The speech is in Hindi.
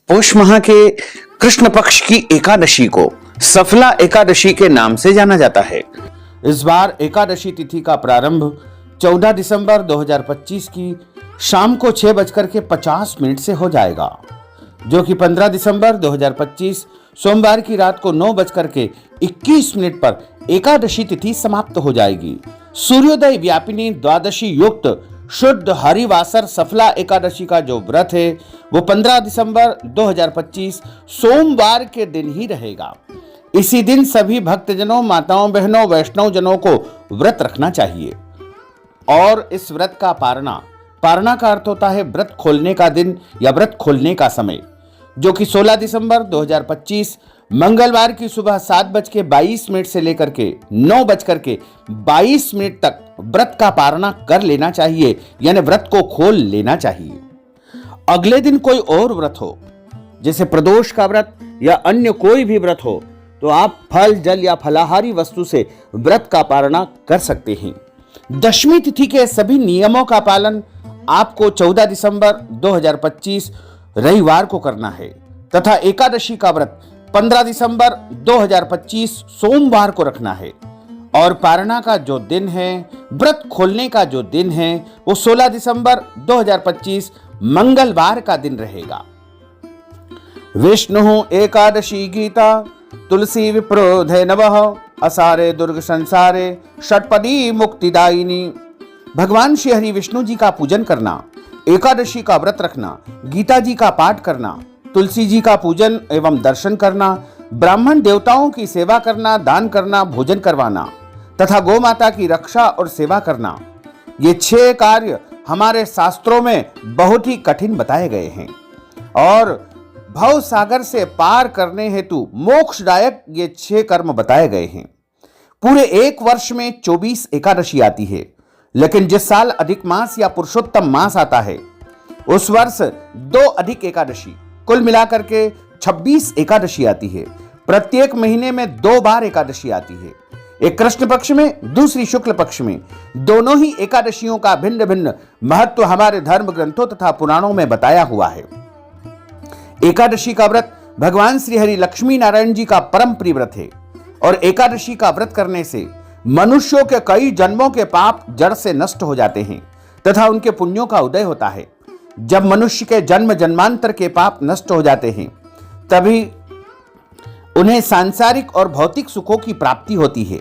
पौष माह के कृष्ण पक्ष की एकादशी को सफला एकादशी के नाम से जाना जाता है। इस बार एकादशी तिथि का प्रारंभ 14 दिसंबर 2025 की शाम को 6:50 से हो जाएगा, जो कि 15 दिसंबर 2025 सोमवार की रात को 9:21 पर एकादशी तिथि समाप्त हो जाएगी। सूर्योदय व्यापिनी द्वादशी युक्त शुद्ध हरिवासर सफला एकादशी का जो व्रत है वो 15 दिसंबर 2025 सोमवार के दिन ही रहेगा। इसी दिन सभी भक्तजनों, माताओं, बहनों, वैष्णव जनों को व्रत रखना चाहिए। और इस व्रत का पारना का अर्थ होता है व्रत खोलने का दिन या व्रत खोलने का समय, जो कि 16 दिसंबर 2025 मंगलवार की सुबह 7:22 से लेकर के 9:22 तक व्रत का पारना कर लेना चाहिए, यानी व्रत को खोल लेना चाहिए। अगले दिन कोई और व्रत हो, जैसे प्रदोष का व्रत या अन्य कोई भी व्रत हो, तो आप फल, जल या फलाहारी वस्तु से व्रत का पारना कर सकते हैं। दशमी तिथि के सभी नियमों का पालन आपको 14 दिसंबर 2025 रविवार को करना है तथा एकादशी का व्रत 15 दिसंबर 2025 सोमवार को रखना है। और पारना का जो दिन है, व्रत खोलने का जो दिन है, वो 16 दिसंबर 2025 मंगलवार का दिन रहेगा। विष्णु एकादशी गीता तुलसी विप्रोधे नवः असारे दुर्ग संसारे षटपदी मुक्तिदायिनी। भगवान श्री हरि विष्णु जी का पूजन करना, एकादशी का व्रत रखना, गीता जी का पाठ करना, तुलसी जी का पूजन एवं दर्शन करना, ब्राह्मण देवताओं की सेवा करना, दान करना, भोजन करवाना तथा गौ माता की रक्षा और सेवा करना, ये 6 कार्य हमारे शास्त्रों में बहुत ही कठिन बताए गए हैं और भव सागर से पार करने हेतु मोक्षदायक ये 6 कर्म बताए गए हैं। पूरे एक वर्ष में 24 एकादशी आती है, लेकिन जिस साल अधिक मास या पुरुषोत्तम मास आता है उस वर्ष 2 अधिक एकादशी, कुल मिलाकर के 26 एकादशी आती है। प्रत्येक महीने में 2 बार एकादशी आती है, एक कृष्ण पक्ष में, दूसरी शुक्ल पक्ष में। दोनों ही एकादशियों का भिन्न भिन्न महत्व हमारे धर्म ग्रंथों तथा पुराणों में बताया हुआ है। एकादशी का व्रत भगवान श्री हरि लक्ष्मी नारायण जी का परम प्रिय व्रत है और एकादशी का व्रत करने से मनुष्यों के कई जन्मों के पाप जड़ से नष्ट हो जाते हैं तथा उनके पुण्यों का उदय होता है। जब मनुष्य के जन्म जन्मांतर के पाप नष्ट हो जाते हैं, तभी उन्हें सांसारिक और भौतिक सुखों की प्राप्ति होती है।